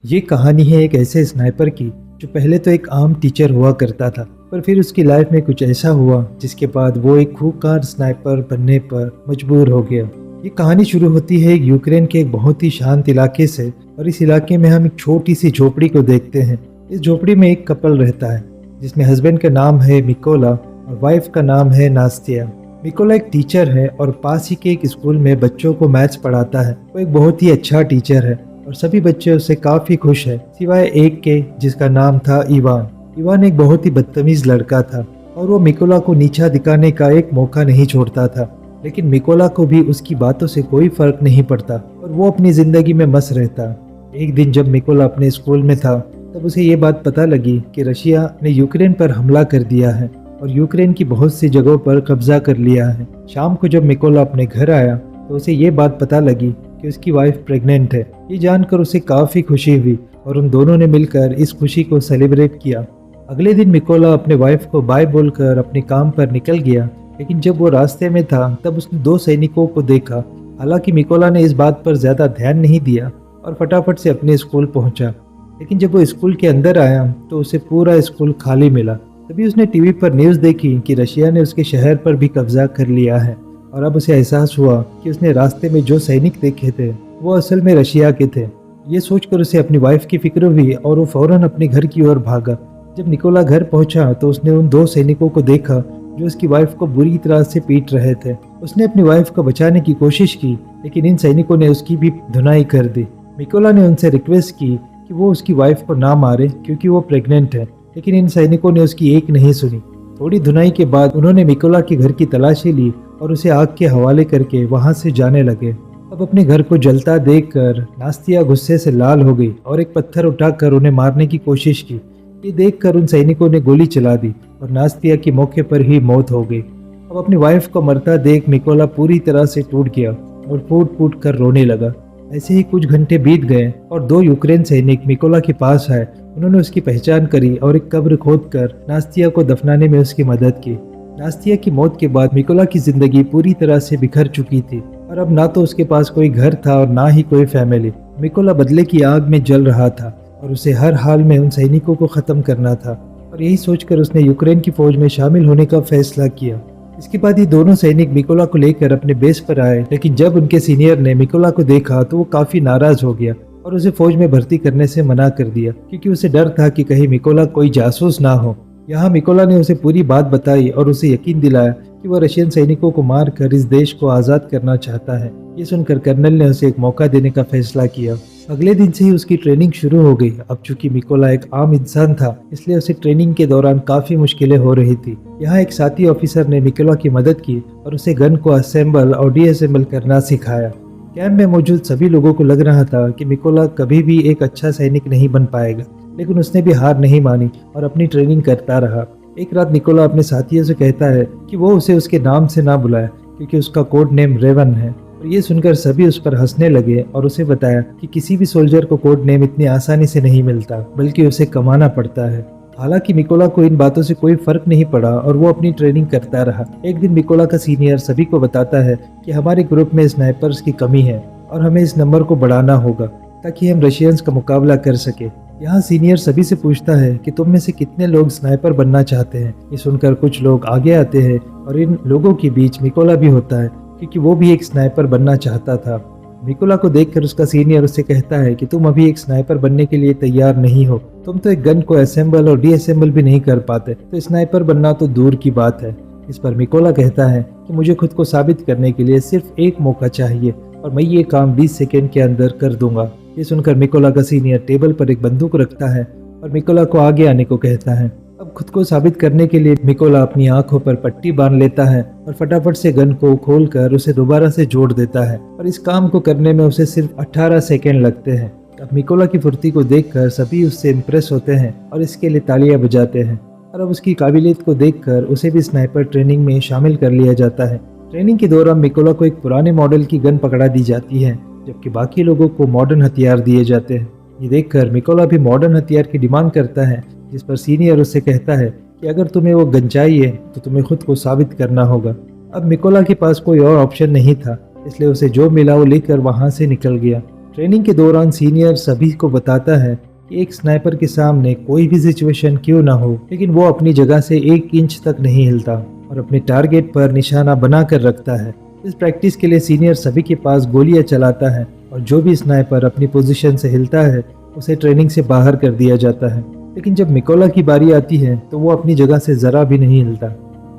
ये कहानी है एक ऐसे स्नाइपर की जो पहले तो एक आम टीचर हुआ करता था, पर फिर उसकी लाइफ में कुछ ऐसा हुआ जिसके बाद वो एक खूंखार स्नाइपर बनने पर मजबूर हो गया। ये कहानी शुरू होती है एक यूक्रेन के एक बहुत ही शांत इलाके से, और इस इलाके में हम एक छोटी सी झोपड़ी को देखते हैं। इस झोपड़ी में एक कपल रहता है जिसमें हस्बैंड का नाम है मिकोला और वाइफ का नाम है नास्तिया। मिकोला एक टीचर है और पास ही के एक स्कूल में बच्चों को मैथ्स पढ़ाता है। वो एक बहुत ही अच्छा टीचर है और सभी बच्चे उससे काफी खुश है, सिवाय एक के जिसका नाम था इवान। इवान एक बहुत ही बदतमीज लड़का था और वो मिकोला को नीचा दिखाने का एक मौका नहीं छोड़ता था। लेकिन मिकोला को भी उसकी बातों से कोई फर्क नहीं पड़ता और वो अपनी जिंदगी में मस्त रहता। एक दिन जब मिकोला अपने स्कूल में था तब उसे ये बात पता लगी कि रशिया ने यूक्रेन पर हमला कर दिया है और यूक्रेन की बहुत सी जगहों पर कब्जा कर लिया है। शाम को जब मिकोला अपने घर आया तो उसे ये बात पता लगी कि उसकी वाइफ प्रेग्नेंट है। ये जानकर उसे काफ़ी खुशी हुई और उन दोनों ने मिलकर इस खुशी को सेलिब्रेट किया। अगले दिन मिकोला अपने वाइफ को बाय बोलकर अपने काम पर निकल गया, लेकिन जब वो रास्ते में था तब उसने दो सैनिकों को देखा। हालांकि मिकोला ने इस बात पर ज़्यादा ध्यान नहीं दिया और फटाफट से अपने स्कूल पहुंचा। लेकिन जब वो स्कूल के अंदर आया तो उसे पूरा स्कूल खाली मिला। तभी उसने टीवी पर न्यूज़ देखी कि रशिया ने उसके शहर पर भी कब्जा कर लिया है और अब उसे एहसास हुआ कि उसने रास्ते में जो सैनिक देखे थे वो असल में रशिया के थे। ये सोचकर उसे अपनी वाइफ की फिक्र हुई और वो फौरन अपने घर की ओर भागा। जब निकोला घर पहुंचा तो उसने उन दो सैनिकों को देखा जो उसकी वाइफ को बुरी तरह से पीट रहे थे। उसने अपनी वाइफ को बचाने की कोशिश की, लेकिन इन सैनिकों ने उसकी भी धुनाई कर दी। मिकोला ने उनसे रिक्वेस्ट की कि वो उसकी वाइफ को ना मारे क्योंकि वो प्रेग्नेंट है, लेकिन इन सैनिकों ने उसकी एक नहीं सुनी। थोड़ी धुनाई के बाद उन्होंने मिकोला के घर की तलाशी ली और उसे आग के हवाले करके वहां से जाने लगे। अब अपने घर को जलता देखकर नास्तिया गुस्से से लाल हो गई और एक पत्थर उठाकर उन्हें मारने की कोशिश की। ये देखकर उन सैनिकों ने गोली चला दी और नास्तिया की मौके पर ही मौत हो गई। अब अपनी वाइफ को मरता देख मिकोला पूरी तरह से टूट गया और फूट फूट कर रोने लगा। ऐसे ही कुछ घंटे बीत गए और दो यूक्रेन सैनिक मिकोला के पास आए। उन्होंने उसकी पहचान करी और एक कब्र खोदकर नास्तिया को दफनाने में उसकी मदद की। नास्तिया की मौत के बाद मिकोला की जिंदगी पूरी तरह से बिखर चुकी थी और अब ना तो उसके पास कोई घर था और ना ही कोई फैमिली। मिकोला बदले की आग में जल रहा था और उसे हर हाल में उन सैनिकों को खत्म करना था, और यही सोचकर उसने यूक्रेन की फौज में शामिल होने का फैसला किया। इसके बाद ये दोनों सैनिक मिकोला को लेकर अपने बेस पर आए, लेकिन जब उनके सीनियर ने मिकोला को देखा तो वो काफी नाराज हो गया और उसे फौज में भर्ती करने से मना कर दिया, क्योंकि उसे डर था कि कहीं मिकोला कोई जासूस ना हो। यहाँ मिकोला ने उसे पूरी बात बताई और उसे यकीन दिलाया कि वह रशियन सैनिकों को मारकर इस देश को आज़ाद करना चाहता है। ये सुनकर कर्नल ने उसे एक मौका देने का फैसला किया। अगले दिन से ही उसकी ट्रेनिंग शुरू हो गई। अब चूंकि मिकोला एक आम इंसान था, इसलिए उसे ट्रेनिंग के दौरान काफ़ी मुश्किलें हो रही थी। यहाँ एक साथी ऑफिसर ने मिकोला की मदद की और उसे गन को असेंबल और डीअसेंबल करना सिखाया। कैंप में मौजूद सभी लोगों को लग रहा था कि मिकोला कभी भी एक अच्छा सैनिक नहीं बन पाएगा, लेकिन उसने भी हार नहीं मानी और अपनी ट्रेनिंग करता रहा। एक रात निकोला अपने साथियों से कहता है कि वो उसे उसके नाम से ना बुलाए क्योंकि उसका कोड नेम रेवन है, और ये सुनकर सभी उस पर हंसने लगे और उसे बताया कि किसी भी सोल्जर को कोड नेम इतनी आसानी से नहीं मिलता, बल्कि उसे कमाना पड़ता है। हालांकि मिकोला को इन बातों से कोई फर्क नहीं पड़ा और वो अपनी ट्रेनिंग करता रहा। एक दिन मिकोला का सीनियर सभी को बताता है कि हमारे ग्रुप में स्नाइपर्स की कमी है और हमें इस नंबर को बढ़ाना होगा ताकि हम रशियंस का मुकाबला कर सके। यहाँ सीनियर सभी से पूछता है कि तुम में से कितने लोग स्नाइपर बनना चाहते हैं। ये सुनकर कुछ लोग आगे आते हैं और इन लोगों के बीच मिकोला भी होता है, क्योंकि वो भी एक स्नाइपर बनना चाहता था। मिकोला को देखकर उसका सीनियर उससे कहता है कि तुम अभी एक स्नाइपर बनने के लिए तैयार नहीं हो। तुम तो एक गन को असेंबल और डीअसेंबल भी नहीं कर पाते, तो स्नाइपर बनना तो दूर की बात है। इस पर मिकोला कहता है कि मुझे खुद को साबित करने के लिए सिर्फ एक मौका चाहिए और मैं ये काम 20 सेकेंड के अंदर कर दूंगा। ये सुनकर मिकोला का सीनियर टेबल पर एक बंदूक रखता है और मिकोला को आगे आने को कहता है। अब खुद को साबित करने के लिए मिकोला अपनी आंखों पर पट्टी बांध लेता है और फटाफट से गन को खोलकर उसे दोबारा से जोड़ देता है, और इस काम को करने में उसे सिर्फ 18 सेकेंड लगते हैं। अब मिकोला की फुर्ती को देखकर सभी उससे इम्प्रेस होते हैं और इसके लिए तालियां बजाते हैं, और अब उसकी काबिलियत को देखकर उसे भी स्नाइपर ट्रेनिंग में शामिल कर लिया जाता है। ट्रेनिंग के दौरान मिकोला को एक पुराने मॉडल की गन पकड़ा दी जाती है, जबकि बाकी लोगों को मॉडर्न हथियार दिए जाते हैं। ये देखकर मिकोला भी मॉडर्न हथियार की डिमांड करता है, जिस पर सीनियर उससे कहता है कि अगर तुम्हें वो गन चाहिए तो तुम्हें खुद को साबित करना होगा। अब मिकोला के पास कोई और ऑप्शन नहीं था, इसलिए उसे जो मिला वो लेकर वहां से निकल गया। ट्रेनिंग के दौरान सीनियर सभी को बताता है कि एक स्नाइपर के सामने कोई भी सिचुएशन क्यों ना हो, लेकिन वो अपनी जगह से 1 इंच तक नहीं हिलता और अपने टारगेट पर निशाना बना कर रखता है। इस प्रैक्टिस के लिए सीनियर सभी के पास गोलियां चलाता है और जो भी स्नाइपर अपनी पोजीशन से हिलता है उसे ट्रेनिंग से बाहर कर दिया जाता है। लेकिन जब मिकोला की बारी आती है तो वो अपनी जगह से ज़रा भी नहीं हिलता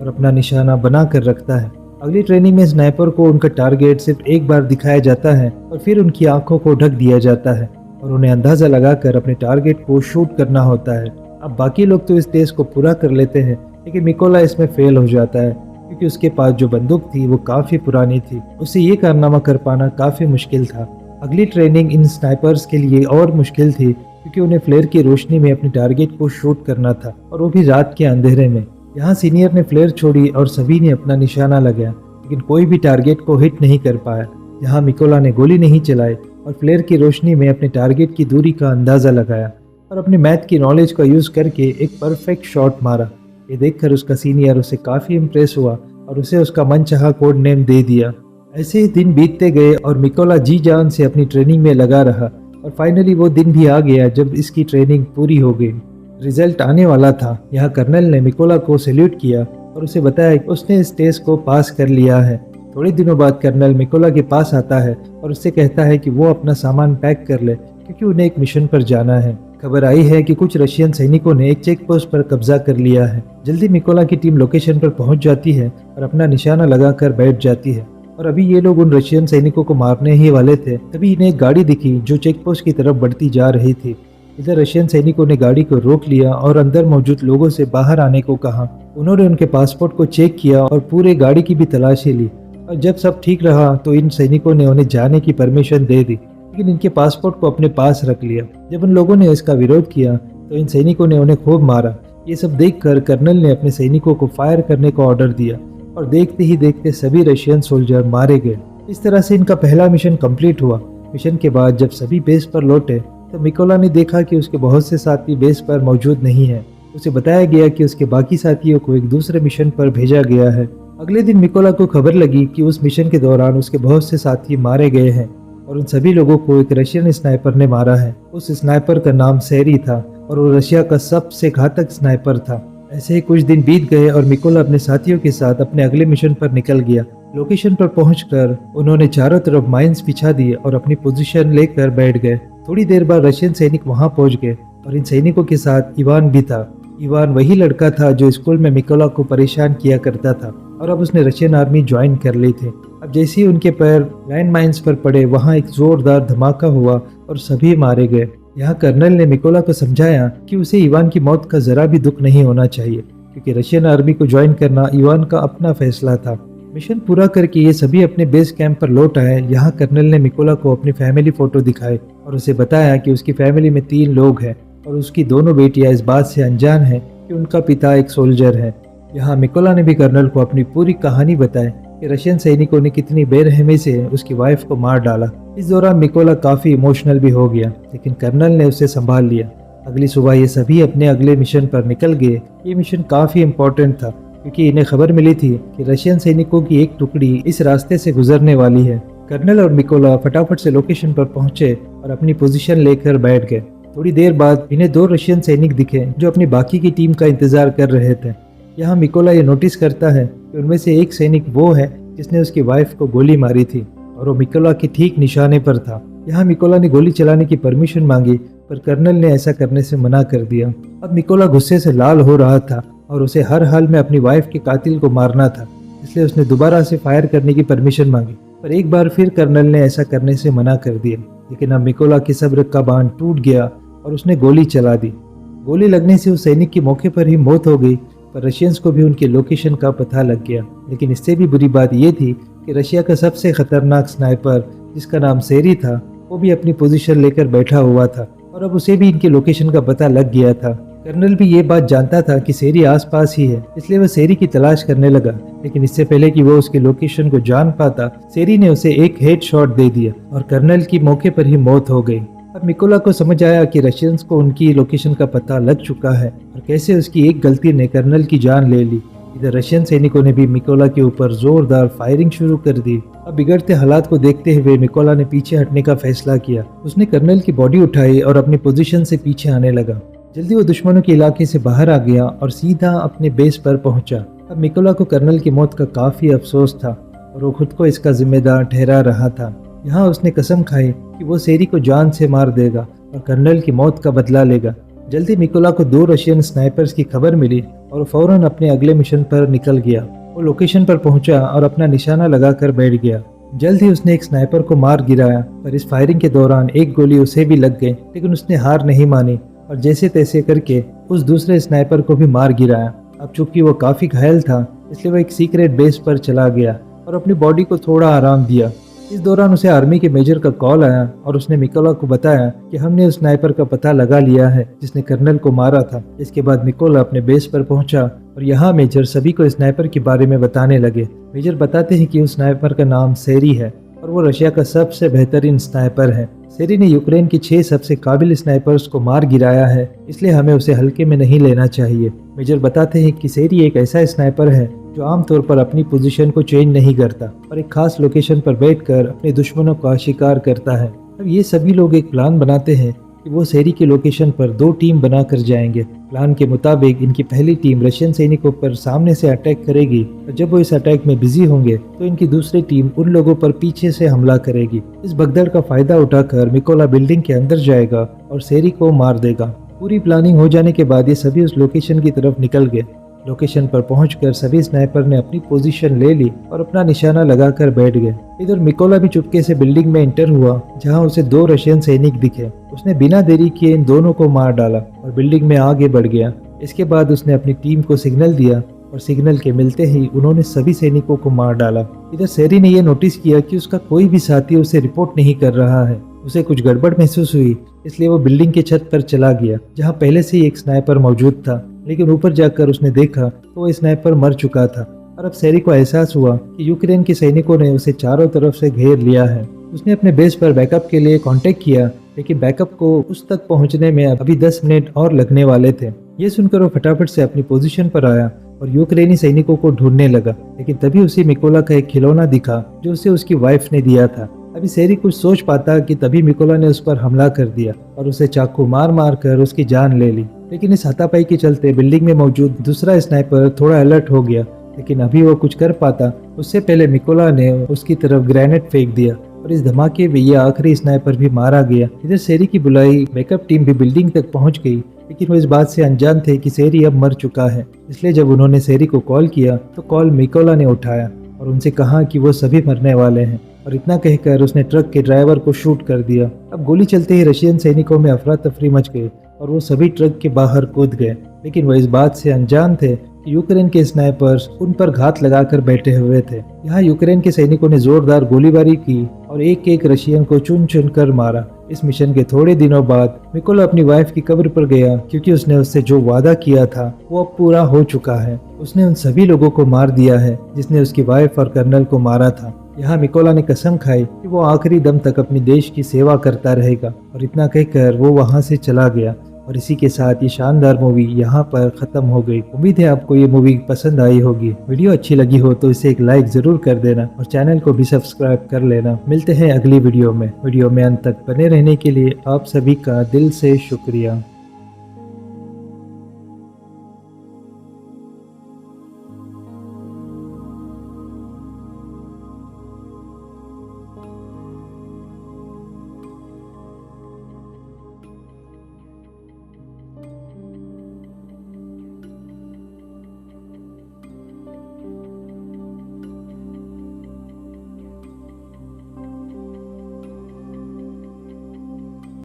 और अपना निशाना बना कर रखता है। अगली ट्रेनिंग में स्नाइपर को उनका टारगेट सिर्फ एक बार दिखाया जाता है और फिर उनकी आंखों को ढक दिया जाता है और उन्हें अंदाज़ा लगाकर अपने टारगेट को शूट करना होता है। अब बाकी लोग तो इस टेस्ट को पूरा कर लेते हैं, लेकिन मिकोला इसमें फेल हो जाता है क्योंकि उसके पास जो बंदूक थी वो काफ़ी पुरानी थी। उसे ये कारनामा कर पाना काफ़ी मुश्किल था। अगली ट्रेनिंग इन स्नाइपर्स के लिए और मुश्किल थी क्योंकि उन्हें फ्लेयर की रोशनी में अपने टारगेट को शूट करना था और वो भी रात के अंधेरे में। यहाँ सीनियर ने फ्लेयर छोड़ी और सभी ने अपना निशाना लगाया, लेकिन कोई भी टारगेट को हिट नहीं कर पाया। यहाँ मिकोला ने गोली नहीं चलाई और फ्लेयर की रोशनी में अपने टारगेट की दूरी का अंदाज़ा लगाया और अपने मैथ की नॉलेज का यूज़ करके एक परफेक्ट शॉट मारा। ये देखकर उसका सीनियर उसे काफ़ी इम्प्रेस हुआ और उसे उसका मनचाहा कोड नेम दे दिया। ऐसे ही दिन बीतते गए और मिकोला जी जान से अपनी ट्रेनिंग में लगा रहा और फाइनली वो दिन भी आ गया जब इसकी ट्रेनिंग पूरी हो गई। रिजल्ट आने वाला था। यहाँ कर्नल ने मिकोला को सैल्यूट किया और उसे बताया कि उसने इस टेस्ट को पास कर लिया है। थोड़े दिनों बाद कर्नल मिकोला के पास आता है और उससे कहता है कि वो अपना सामान पैक कर ले क्योंकि उन्हें एक मिशन पर जाना है। खबर आई है कि कुछ रशियन सैनिकों ने एक चेक पोस्ट पर कब्जा कर लिया है। जल्दी मिकोला की टीम लोकेशन पर पहुंच जाती है और अपना निशाना लगाकर बैठ जाती है और अभी ये लोग उन रशियन सैनिकों को मारने ही वाले थे, तभी इन्हें एक गाड़ी दिखी जो चेक पोस्ट की तरफ बढ़ती जा रही थी। इधर रशियन सैनिकों ने गाड़ी को रोक लिया और अंदर मौजूद लोगों से बाहर आने को कहा। उन्होंने उनके पासपोर्ट को चेक किया और पूरे गाड़ी की भी तलाशी ली और जब सब ठीक रहा तो इन सैनिकों ने उन्हें जाने की परमिशन दे दी, लेकिन इनके पासपोर्ट को अपने पास रख लिया। जब उन लोगों ने इसका विरोध किया तो इन सैनिकों ने उन्हें खूब मारा। ये सब देखकर कर्नल ने अपने सैनिकों को फायर करने का ऑर्डर दिया और देखते ही देखते सभी रशियन सोल्जर मारे गए। इस तरह से इनका पहला मिशन कंप्लीट हुआ। मिशन के बाद जब सभी बेस पर लौटे तो मिकोला ने देखा कि उसके बहुत से साथी बेस पर मौजूद नहीं है। उसे बताया गया कि उसके बाकी साथियों को एक दूसरे मिशन पर भेजा गया है। अगले दिन मिकोला को खबर लगी कि उस मिशन के दौरान उसके बहुत से साथी मारे गए हैं और उन सभी लोगों को एक रशियन स्नाइपर ने मारा है। उस स्नाइपर का नाम सेरी था और वो रशिया का सबसे घातक स्नाइपर था। ऐसे ही कुछ दिन बीत गए और मिकोला अपने साथियों के साथ अपने अगले मिशन पर निकल गया। लोकेशन पर पहुंचकर उन्होंने चारों तरफ माइंस बिछा दिए और अपनी पोजीशन लेकर बैठ गए। थोड़ी देर बाद रशियन सैनिक वहां पहुंच गए और इन सैनिकों के साथ इवान भी था। इवान वही लड़का था जो स्कूल में मिकोला को परेशान किया करता था और अब उसने रशियन आर्मी ज्वाइन कर ली थी। अब जैसे ही उनके पैर लैंड माइंस पर पड़े वहां एक जोरदार धमाका हुआ और सभी मारे गए। यहाँ कर्नल ने मिकोला को समझाया कि उसे इवान की मौत का जरा भी दुख नहीं होना चाहिए क्योंकि रशियन आर्मी को ज्वाइन करना इवान का अपना फैसला था। मिशन पूरा करके ये सभी अपने बेस कैंप पर लौट आए। यहाँ कर्नल ने मिकोला को अपनी फैमिली फोटो दिखाए और उसे बताया कि उसकी फैमिली में 3 लोग हैं और उसकी दोनों बेटियां इस बात से अनजान हैं कि उनका पिता एक सोल्जर है। यहाँ मिकोला ने भी कर्नल को अपनी पूरी कहानी बताई कि रशियन सैनिकों ने कितनी बेरहमी से उसकी वाइफ को मार डाला। इस दौरान मिकोला काफी इमोशनल भी हो गया, लेकिन कर्नल ने उसे संभाल लिया। अगली सुबह ये सभी अपने अगले मिशन पर निकल गए। ये मिशन काफी इम्पोर्टेंट था क्योंकि इन्हें खबर मिली थी कि रशियन सैनिकों की एक टुकड़ी इस रास्ते से गुजरने वाली है। कर्नल और मिकोला फटाफट से लोकेशन पर पहुंचे और अपनी पोजीशन लेकर बैठ गए। थोड़ी देर बाद इन्हें 2 रशियन सैनिक दिखे जो अपनी बाकी की टीम का इंतजार कर रहे थे। यहाँ मिकोला ये नोटिस करता है कि उनमें से एक सैनिक वो है जिसने उसकी वाइफ को गोली मारी थी और वो मिकोला के ठीक निशाने पर था। यहाँ मिकोला ने गोली चलाने की परमिशन मांगी पर कर्नल ने ऐसा करने से मना कर दिया। अब मिकोला गुस्से से लाल हो रहा था और उसे हर हाल में अपनी वाइफ के कातिल को मारना था, इसलिए उसने दोबारा से फायर करने की परमिशन मांगी पर एक बार फिर कर्नल ने ऐसा करने से मना कर दिया। लेकिन अब मिकोला की सब्र का बांध टूट गया और उसने गोली चला दी। गोली लगने से उस सैनिक की मौके पर ही मौत हो गई पर रशियंस को भी उनके लोकेशन का पता लग गया। लेकिन इससे भी बुरी बात यह थी कि रशिया का सबसे खतरनाक स्नाइपर जिसका नाम सेरी था वो भी अपनी पोजीशन लेकर बैठा हुआ था और अब उसे भी इनके लोकेशन का पता लग गया था। कर्नल भी ये बात जानता था कि सेरी आसपास ही है, इसलिए वह सेरी की तलाश करने लगा। लेकिन इससे पहले कि वो उसके लोकेशन को जान पाता, सेरी ने उसे एक हेड शॉट दे दिया और कर्नल की मौके पर ही मौत हो गई। अब मिकोला को समझ आया कि रशियंस को उनकी लोकेशन का पता लग चुका है और कैसे उसकी एक गलती ने कर्नल की जान ले ली। इधर रशियन सैनिकों ने भी मिकोला के ऊपर जोरदार फायरिंग शुरू कर दी। अब बिगड़ते हालात को देखते हुए मिकोला ने पीछे हटने का फैसला किया। उसने कर्नल की बॉडी उठाई और अपनी पोजीशन से पीछे आने लगा। जल्दी वो दुश्मनों के इलाके से बाहर आ गया और सीधा अपने बेस पर पहुंचा। अब मिकोला को कर्नल की मौत का काफी अफसोस था और वो खुद को इसका जिम्मेदार ठहरा रहा था। यहाँ उसने कसम खाई कि वो सेरी को जान से मार देगा और कर्नल की मौत का बदला लेगा। जल्दी मिकोला को 2 रशियन स्नाइपर्स की खबर मिली और फौरन अपने अगले मिशन पर निकल गया। वो लोकेशन पर पहुंचा और अपना निशाना लगाकर बैठ गया। जल्द ही उसने एक स्नाइपर को मार गिराया, पर इस फायरिंग के दौरान एक गोली उसे भी लग गई, लेकिन उसने हार नहीं मानी और जैसे तैसे करके उस दूसरे स्नाइपर को भी मार गिराया। अब चूंकि वो काफी घायल था, इसलिए वो एक सीक्रेट बेस पर चला गया और अपनी बॉडी को थोड़ा आराम दिया। इस दौरान उसे आर्मी के मेजर का कॉल आया और उसने मिकोला को बताया कि हमने उस स्नाइपर का पता लगा लिया है जिसने कर्नल को मारा था। इसके बाद मिकोला अपने बेस पर पहुंचा और यहाँ मेजर सभी को स्नाइपर के बारे में बताने लगे। मेजर बताते हैं कि उस स्नाइपर का नाम सेरी है और वो रशिया का सबसे बेहतरीन स्नाइपर है। सेरी ने यूक्रेन के 6 सबसे काबिल स्नाइपर्स को मार गिराया है, इसलिए हमें उसे हल्के में नहीं लेना चाहिए। मेजर बताते हैं कि सेरी एक ऐसा स्नाइपर है जो आमतौर पर अपनी पोजीशन को चेंज नहीं करता और एक खास लोकेशन पर बैठकर अपने दुश्मनों का शिकार करता है। अब ये सभी लोग एक प्लान बनाते हैं कि वो सेरी की लोकेशन पर 2 टीम बनाकर जाएंगे। प्लान के मुताबिक इनकी पहली टीम रशियन सैनिकों पर सामने से अटैक करेगी और जब वो इस अटैक में बिजी होंगे तो इनकी दूसरी टीम उन लोगों पर पीछे से हमला करेगी। इस भगदड़ का फायदा उठाकर मिकोला बिल्डिंग के अंदर जाएगा और सेरी को मार देगा। पूरी प्लानिंग हो जाने के बाद ये सभी उस लोकेशन की तरफ निकल गए। लोकेशन पर पहुंचकर सभी स्नाइपर ने अपनी पोजीशन ले ली और अपना निशाना लगाकर बैठ गए। इधर मिकोला भी चुपके से बिल्डिंग में एंटर हुआ, जहां उसे 2 रशियन सैनिक दिखे। उसने बिना देरी किए इन दोनों को मार डाला और बिल्डिंग में आगे बढ़ गया। इसके बाद उसने अपनी टीम को सिग्नल दिया और सिग्नल के मिलते ही उन्होंने सभी सैनिकों को मार डाला। इधर सेरी ने यह नोटिस किया कि उसका कोई भी साथी उसे रिपोर्ट नहीं कर रहा है। उसे कुछ गड़बड़ महसूस हुई, इसलिए वो बिल्डिंग के छत पर चला गया, जहां पहले से ही एक स्नाइपर मौजूद था। लेकिन ऊपर जाकर उसने देखा तो वो स्नाइपर मर चुका था और अब सेरी को एहसास हुआ कि यूक्रेन के सैनिकों ने उसे चारों तरफ से घेर लिया है। उसने अपने बेस पर बैकअप के लिए कांटेक्ट किया, लेकिन बैकअप को उस तक पहुंचने में अभी 10 मिनट और लगने वाले थे। ये सुनकर वो फटाफट से अपनी पोजीशन पर आया और यूक्रेनी सैनिकों को ढूंढने लगा, लेकिन तभी उसे मिकोला का एक खिलौना दिखा जो उसे उसकी वाइफ ने दिया था। अभी सेरी कुछ सोच पाता कि तभी मिकोला ने उस पर हमला कर दिया और उसे चाकू मार मार कर उसकी जान ले ली। लेकिन इस हाथापाई के चलते बिल्डिंग में मौजूद दूसरा स्नाइपर थोड़ा अलर्ट हो गया, लेकिन अभी वो कुछ कर पाता उससे पहले मिकोला ने उसकी तरफ ग्रेनेड फेंक दिया और इस धमाके में ये आखिरी स्नाइपर भी मारा गया। इधर सेरी की बुलाई बैकअप टीम भी बिल्डिंग तक पहुंच गई, लेकिन वो इस बात से अनजान थे कि सेरी अब मर चुका है। इसलिए जब उन्होंने सेरी को कॉल किया तो कॉल मिकोला ने उठाया और उनसे कहा कि वो सभी मरने वाले हैं, और इतना कहकर उसने ट्रक के ड्राइवर को शूट कर दिया। अब गोली चलते ही रशियन सैनिकों में अफरा तफरी मच गई और वो सभी ट्रक के बाहर कूद गए, लेकिन वो इस बात से अनजान थे कि यूक्रेन के स्नाइपर्स उन पर घात लगाकर बैठे हुए थे। यहाँ यूक्रेन के सैनिकों ने जोरदार गोलीबारी की और एक एक रशियन को चुन चुन कर मारा। इस मिशन के थोड़े दिनों बाद मिकोला अपनी वाइफ की कब्र पर गया, क्योंकि उसने उससे जो वादा किया था वो अब पूरा हो चुका है। उसने उन सभी लोगों को मार दिया है जिसने उसकी वाइफ और कर्नल को मारा था। यहाँ मिकोला ने कसम खाई कि वो आखिरी दम तक अपनी देश की सेवा करता रहेगा, और इतना कहकर वो वहाँ से चला गया। और इसी के साथ ये शानदार मूवी यहाँ पर खत्म हो गई। उम्मीद है आपको ये मूवी पसंद आई होगी। वीडियो अच्छी लगी हो तो इसे एक लाइक जरूर कर देना और चैनल को भी सब्सक्राइब कर लेना। मिलते हैं अगली वीडियो में। अंत तक बने रहने के लिए आप सभी का दिल से शुक्रिया।